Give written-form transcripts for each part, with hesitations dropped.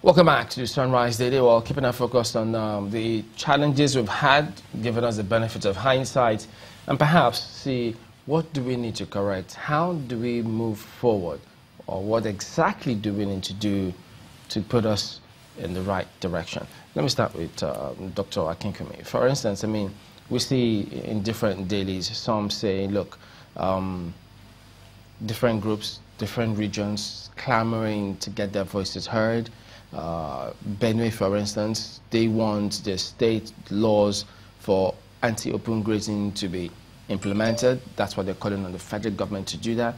Welcome back to Sunrise Daily. Well, keeping our focus on the challenges we've had, giving us the benefit of hindsight, and perhaps see what do we need to correct, how do we move forward, or what exactly do we need to do to put us in the right direction. Let me start with Dr. Akinkumi. For instance, I mean, we see in different dailies, some say, look, different groups, different regions clamoring to get their voices heard. Benue, for instance, they want the state laws for anti-open grazing to be implemented. That's what they're calling on the federal government to do that.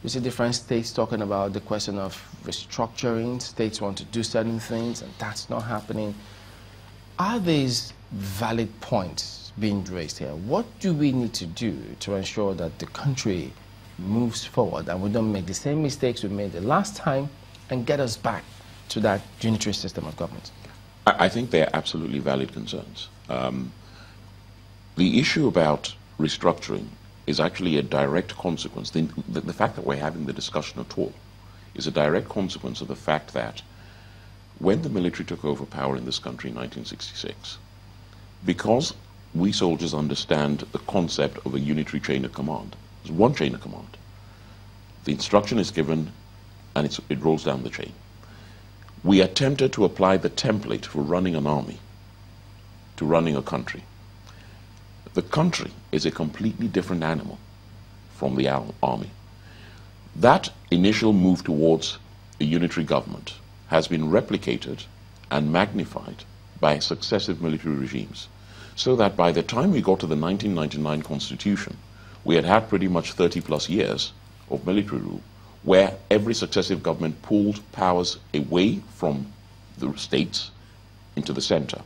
We see different states talking about the question of restructuring. States want to do certain things, and that's not happening. Are these valid points being raised here? What do we need to do to ensure that the country moves forward and we don't make the same mistakes we made the last time and get us back to that unitary system of government? I think they're absolutely valid concerns. The issue about restructuring is actually a direct consequence. The fact that we're having the discussion at all is a direct consequence of the fact that when the military took over power in this country in 1966, because we soldiers understand the concept of a unitary chain of command, there's one chain of command. The instruction is given and it rolls down the chain. We attempted to apply the template for running an army to running a country. The country is a completely different animal from the army. That initial move towards a unitary government has been replicated and magnified by successive military regimes, so that by the time we got to the 1999 Constitution, we had pretty much 30+ years of military rule, where every successive government pulled powers away from the states into the center.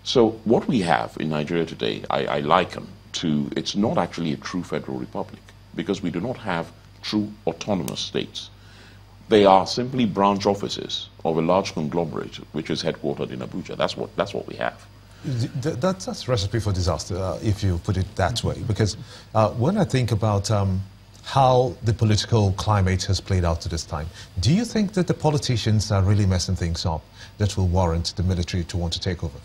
So what we have in Nigeria today, I liken to, it's not actually a true federal republic, because we do not have true autonomous states. They are simply branch offices of a large conglomerate which is headquartered in Abuja. That's what we have. That's a recipe for disaster, if you put it that way, because when I think about how the political climate has played out to this time, do you think that the politicians are really messing things up that will warrant the military to want to take over?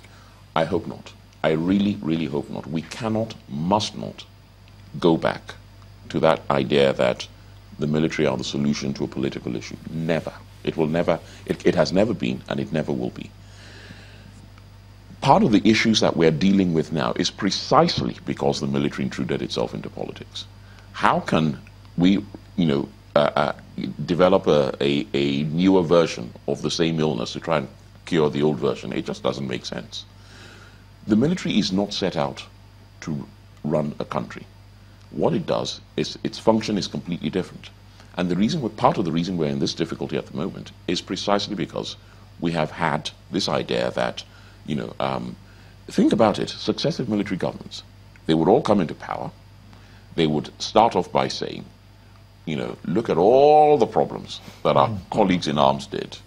I hope not. I really, really hope not. We cannot, must not go back to that idea that the military are the solution to a political issue. Never. It will never, it has never been, and it never will be. Part of the issues that we're dealing with now is precisely because the military intruded itself into politics. How can we, develop a newer version of the same illness to try and cure the old version? It just doesn't make sense. The military is not set out to run a country. What it does is, its function is completely different. And part of the reason we're in this difficulty at the moment is precisely because we have had this idea that, think about it, successive military governments, they would all come into power. They would start off by saying, look at all the problems that our colleagues in arms did,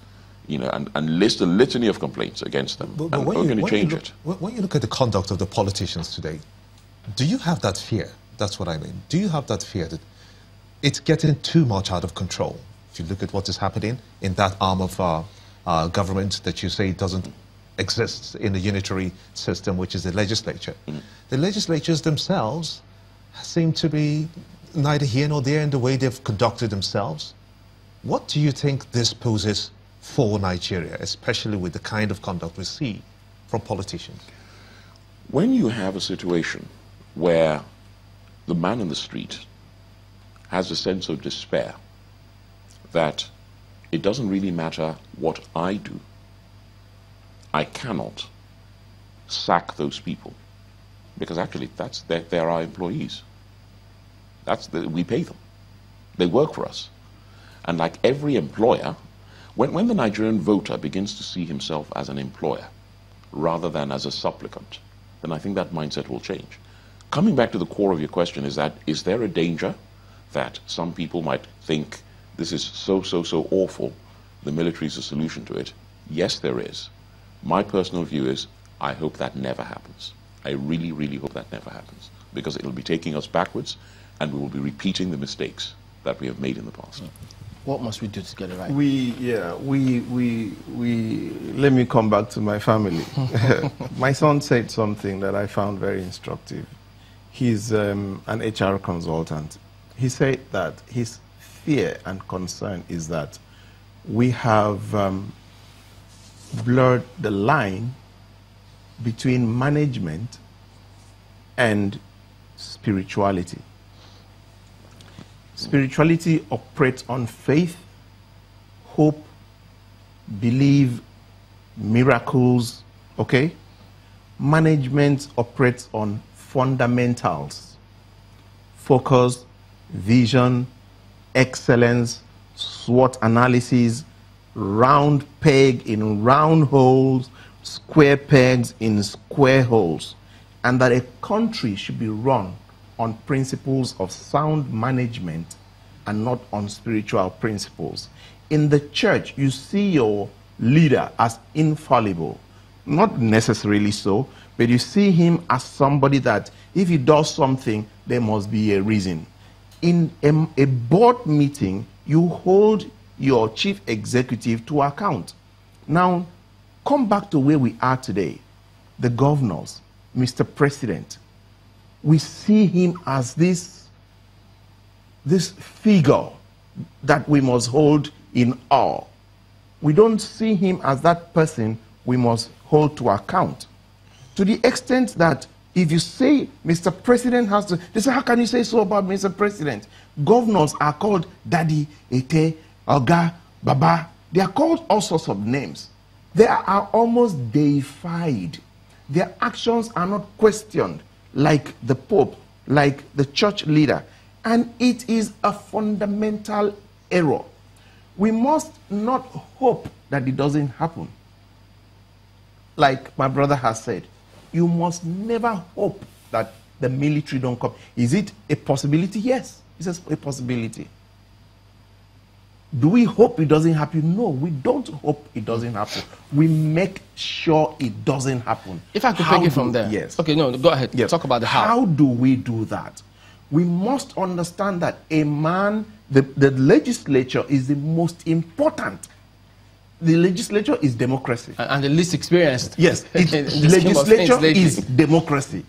and list a litany of complaints against them. And we're going to change it. When you look at the conduct of the politicians today, do you have that fear? That's what I mean. Do you have that fear that it's getting too much out of control? If you look at what is happening in that arm of government that you say doesn't exist in the unitary system, which is the legislature. The legislatures themselves seem to be neither here nor there in the way they've conducted themselves. What do you think this poses for Nigeria, especially with the kind of conduct we see from politicians? When you have a situation where the man in the street has a sense of despair that it doesn't really matter what I do, I cannot sack those people, because actually they're our employees. We pay them. They work for us. And like every employer, when the Nigerian voter begins to see himself as an employer rather than as a supplicant, then I think that mindset will change. Coming back to the core of your question, is there a danger that some people might think this is so awful, the military is a solution to it? Yes, there is. My personal view is, I hope that never happens. I really, really hope that never happens, because it will be taking us backwards and we will be repeating the mistakes that we have made in the past. What must we do to get it right? Let me come back to my family. My son said something that I found very instructive. He's an HR consultant. He said that his fear and concern is that we have blurred the line between management and spirituality. Spirituality operates on faith, hope, belief, miracles, okay? Management operates on fundamentals, focus, vision, excellence, SWOT analysis, round peg in round holes, square pegs in square holes, and that a country should be run on principles of sound management and not on spiritual principles. In the church, you see your leader as infallible. Not necessarily so, but you see him as somebody that if he does something, there must be a reason. In a board meeting, you hold your chief executive to account. Now, come back to where we are today. The governors, Mr. President, we see him as this figure that we must hold in awe. We don't see him as that person we must hold to account. To the extent that if you say Mr. President has to, they say, how can you say so about Mr. President? Governors are called Daddy, Ete, Oga, Baba. They are called all sorts of names. They are almost deified. Their actions are not questioned like the Pope, like the church leader. And it is a fundamental error. We must not hope that it doesn't happen. Like my brother has said, you must never hope that the military don't come. Is it a possibility? Yes, it's a possibility. Do we hope it doesn't happen? No, we don't hope it doesn't happen. We make sure it doesn't happen. If I could take it from there. Yes. Okay, no, go ahead. Yes. Talk about the how. How do we do that? We must understand that a man, the legislature is the most important. The legislature is democracy. And the least experienced. Yes, legislature is democracy.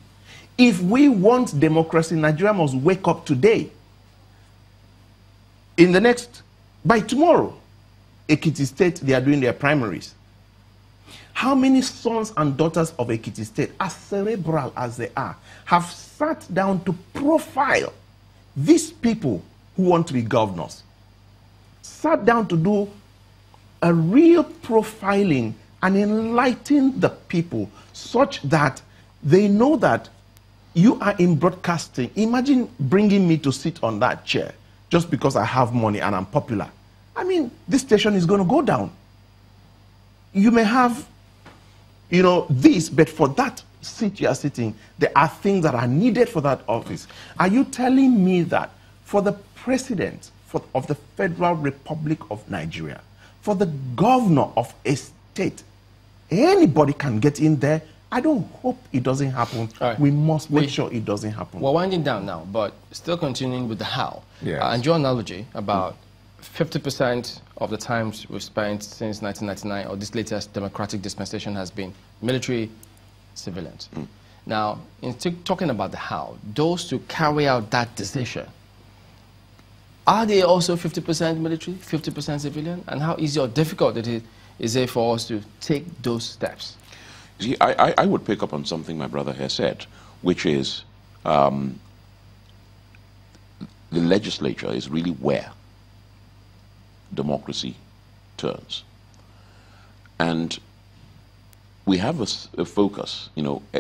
If we want democracy, Nigeria must wake up today. By tomorrow, Ekiti State, they are doing their primaries. How many sons and daughters of Ekiti State, as cerebral as they are, have sat down to profile these people who want to be governors? Sat down to do a real profiling and enlighten the people such that they know that you are in broadcasting. Imagine bringing me to sit on that chair just because I have money and I'm popular. I mean, this station is going to go down. You may have, this, but for that seat you are sitting, there are things that are needed for that office. Are you telling me that for the president of the Federal Republic of Nigeria, for the governor of a state, anybody can get in there? I don't hope it doesn't happen. Right. We must make sure it doesn't happen. We're winding down now, but still continuing with the how. Yes. And your analogy about 50% of the times we've spent since 1999, or this latest democratic dispensation, has been military, civilians. Now, in talking about the how, those to carry out that decision, are they also 50% military, 50% civilian? And how easy or difficult is it for us to take those steps? See, I would pick up on something my brother here said, which is the legislature is really where democracy turns. And we have a focus,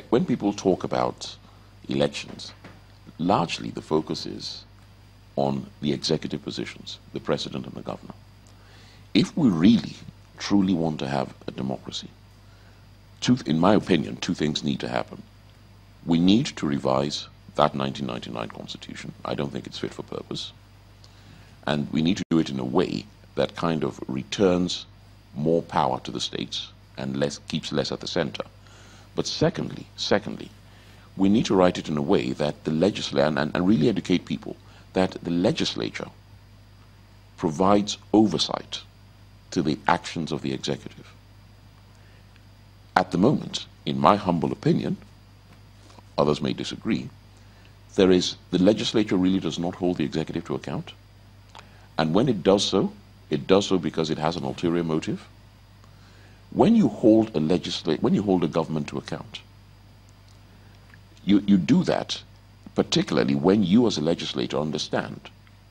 when people talk about elections, largely the focus is on the executive positions, the president and the governor. If we really, truly want to have a democracy, in my opinion, two things need to happen. We need to revise that 1999 constitution. I don't think it's fit for purpose. And we need to do it in a way that kind of returns more power to the states and keeps less at the center. But secondly, we need to write it in a way that the legislature, and really educate people, that the legislature provides oversight to the actions of the executive. At the moment, in my humble opinion, others may disagree, the legislature really does not hold the executive to account. And when it does so because it has an ulterior motive. When you hold a government to account, you do that particularly when you as a legislator understand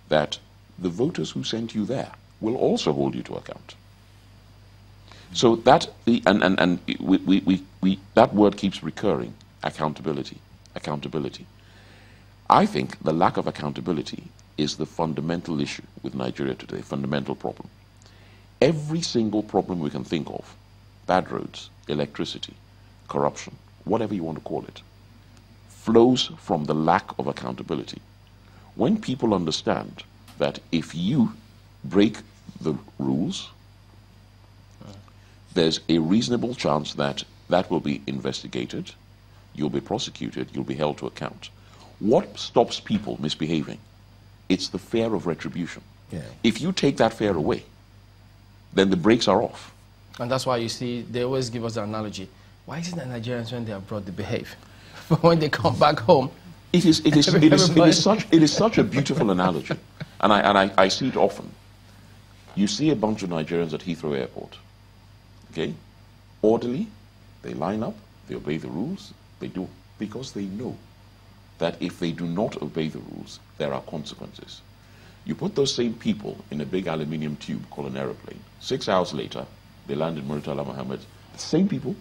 that the voters who sent you there will also hold you to account. So that that word keeps recurring: accountability, accountability. I think the lack of accountability is the fundamental issue with Nigeria today, fundamental problem. Every single problem we can think of, bad roads, electricity, corruption, whatever you want to call it, flows from the lack of accountability. When people understand that if you break the rules, there's a reasonable chance that that will be investigated, you'll be prosecuted, you'll be held to account. What stops people misbehaving? It's the fear of retribution. Yeah. If you take that fear away, then the brakes are off. And that's why you see, they always give us the analogy. Why is it that Nigerians, when they are abroad, they behave? But when they come back home, it is such a beautiful analogy. And I see it often. You see a bunch of Nigerians at Heathrow Airport. Okay? Orderly, they line up, they obey the rules, they do, because they know that if they do not obey the rules, there are consequences. You put those same people in a big aluminium tube called an aeroplane. 6 hours later, they land in Murtala Mohammed. The same people,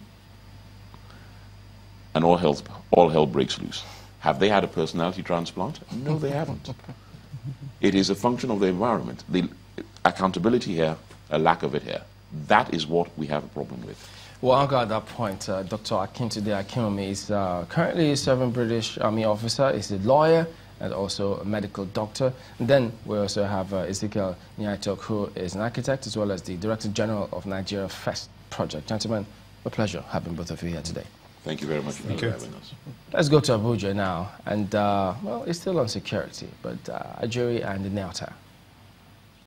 and all hell breaks loose. Have they had a personality transplant? No, they haven't. It is a function of the environment. The accountability here, a lack of it here. That is what we have a problem with. Well, I'll go at that point. Dr. Akintode Akinwumi is currently a serving British Army officer, is a lawyer and also a medical doctor. And then we also have Ezekiel Nyaitok, who is an architect as well as the Director General of Nigeria First Project. Gentlemen, a pleasure having both of you here today. Thank you very much for having us. Let's go to Abuja now. And, well, it's still on security, but Ajuri and the Delta.